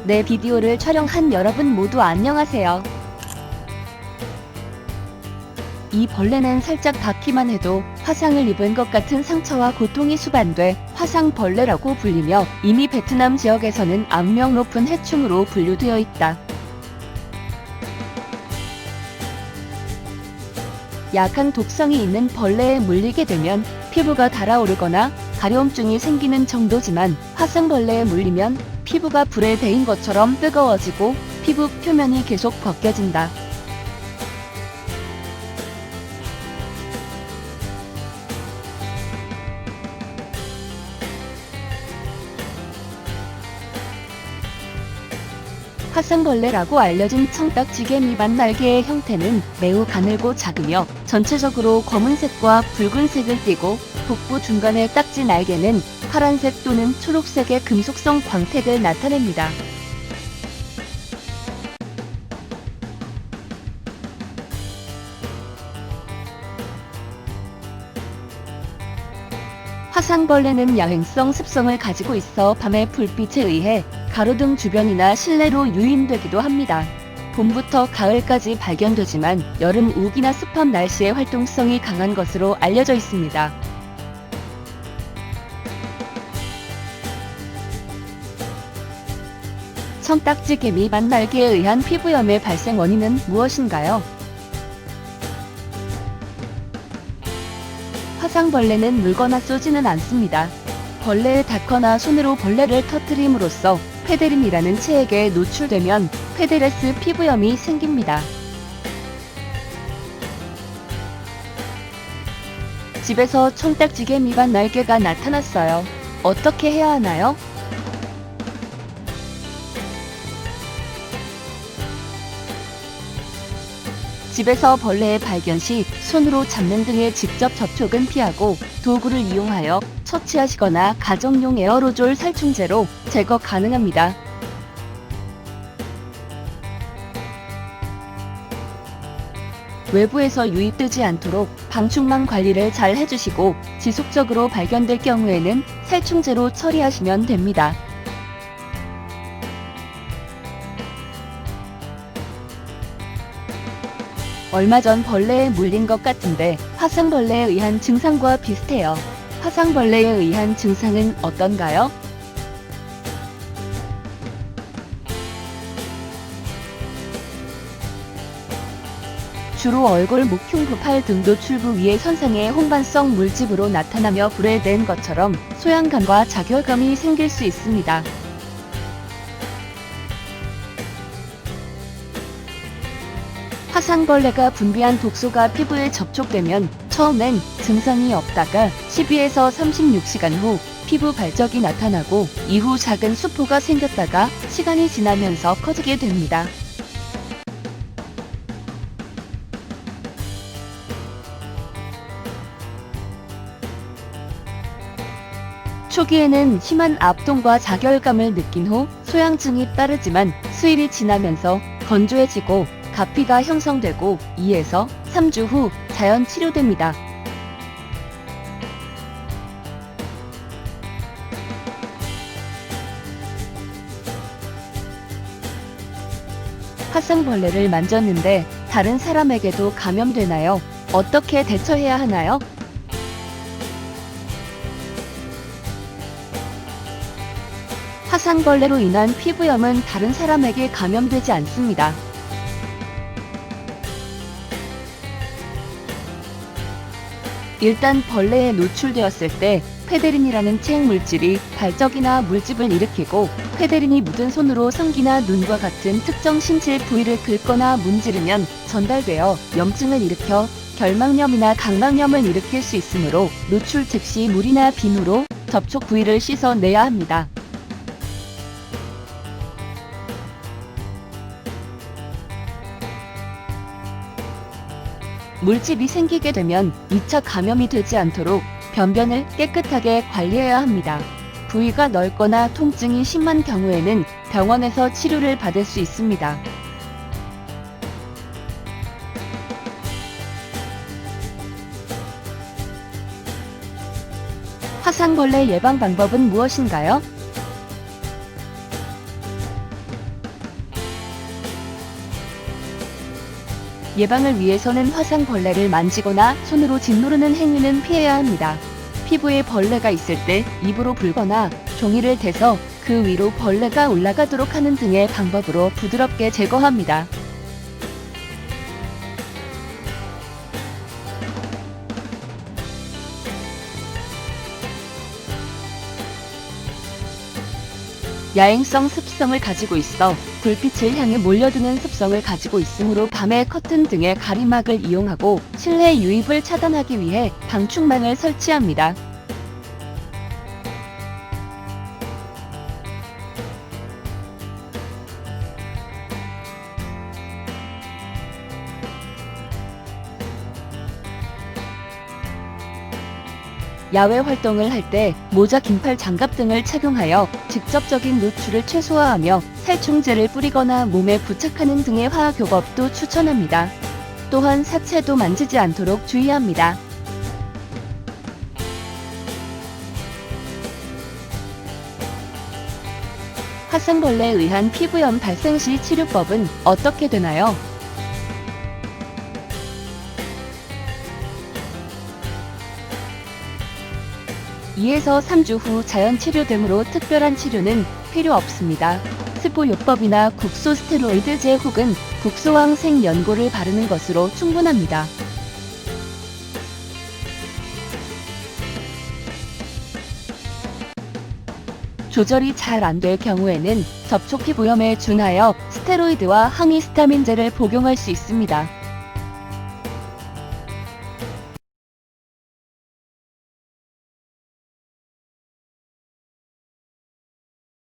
내 비디오를 촬영한 여러분 모두 안녕하세요. 이 벌레는 살짝 닿기만 해도 화상을 입은 것 같은 상처와 고통이 수반돼 화상벌레라고 불리며 이미 베트남 지역에서는 악명 높은 해충으로 분류되어 있다. 약한 독성이 있는 벌레에 물리게 되면 피부가 달아오르거나 가려움증이 생기는 정도지만 화상벌레에 물리면 피부가 불에 데인 것처럼 뜨거워지고 피부 표면이 계속 벗겨진다. 화상벌레라고 알려진 청딱지개미반 날개의 형태는 매우 가늘고 작으며 전체적으로 검은색과 붉은색을 띠고 복부 중간의 딱지 날개는 파란색 또는 초록색의 금속성 광택을 나타냅니다. 화상벌레는 야행성 습성을 가지고 있어 밤의 불빛에 의해 가로등 주변이나 실내로 유인되기도 합니다. 봄부터 가을까지 발견되지만 여름 우기나 습한 날씨에 활동성이 강한 것으로 알려져 있습니다. 청딱지개미 만날개에 의한 피부염의 발생 원인은 무엇인가요? 화상벌레는 물거나 쏘지는 않습니다. 벌레에 닿거나 손으로 벌레를 터뜨림으로써 페데린이라는 체액에 노출되면 페데레스 피부염이 생깁니다. 집에서 청딱지개미반 날개가 나타났어요. 어떻게 해야 하나요? 집에서 벌레의 발견 시 손으로 잡는 등의 직접 접촉은 피하고 도구를 이용하여 처치하시거나 가정용 에어로졸 살충제로 제거 가능합니다. 외부에서 유입되지 않도록 방충망 관리를 잘 해주시고 지속적으로 발견될 경우에는 살충제로 처리하시면 됩니다. 얼마 전 벌레에 물린 것 같은데 화상벌레에 의한 증상과 비슷해요. 화상벌레에 의한 증상은 어떤가요? 주로 얼굴, 목, 흉부, 팔 등 노출부 위의 선상에 홍반성 물집으로 나타나며 불에 댄 것처럼 소양감과 자결감이 생길 수 있습니다. 화상벌레가 분비한 독소가 피부에 접촉되면 처음엔 증상이 없다가 12에서 36시간 후 피부 발적이 나타나고 이후 작은 수포가 생겼다가 시간이 지나면서 커지게 됩니다. 초기에는 심한 압통과 자결감을 느낀 후 소양증이 따르지만 수일이 지나면서 건조해지고 가피가 형성되고 2에서 3주 후 자연 치료됩니다. 화상벌레를 만졌는데 다른 사람에게도 감염되나요? 어떻게 대처해야 하나요? 화상벌레로 인한 피부염은 다른 사람에게 감염되지 않습니다. 일단 벌레에 노출되었을 때 페데린이라는 체액 물질이 발적이나 물집을 일으키고 페데린이 묻은 손으로 성기나 눈과 같은 특정 신체 부위를 긁거나 문지르면 전달되어 염증을 일으켜 결막염이나 각막염을 일으킬 수 있으므로 노출 즉시 물이나 비누로 접촉 부위를 씻어내야 합니다. 물집이 생기게 되면 2차 감염이 되지 않도록 변변을 깨끗하게 관리해야 합니다. 부위가 넓거나 통증이 심한 경우에는 병원에서 치료를 받을 수 있습니다. 화상벌레 예방 방법은 무엇인가요? 예방을 위해서는 화상벌레를 만지거나 손으로 짓누르는 행위는 피해야 합니다. 피부에 벌레가 있을 때 입으로 불거나 종이를 대서 그 위로 벌레가 올라가도록 하는 등의 방법으로 부드럽게 제거합니다. 야행성 습성을 가지고 있어 불빛을 향해 몰려드는 습성을 가지고 있으므로 밤에 커튼 등의 가림막을 이용하고 실내 유입을 차단하기 위해 방충망을 설치합니다. 야외 활동을 할 때 모자, 긴팔, 장갑 등을 착용하여 직접적인 노출을 최소화하며 살충제를 뿌리거나 몸에 부착하는 등의 화학요법도 추천합니다. 또한 사체도 만지지 않도록 주의합니다. 화상벌레에 의한 피부염 발생 시 치료법은 어떻게 되나요? 2에서 3주 후 자연치료 등으로 특별한 치료는 필요 없습니다. 스포요법이나 국소스테로이드제 혹은 국소항생 연고를 바르는 것으로 충분합니다. 조절이 잘 안 될 경우에는 접촉 피부염에 준하여 스테로이드와 항히스타민제를 복용할 수 있습니다.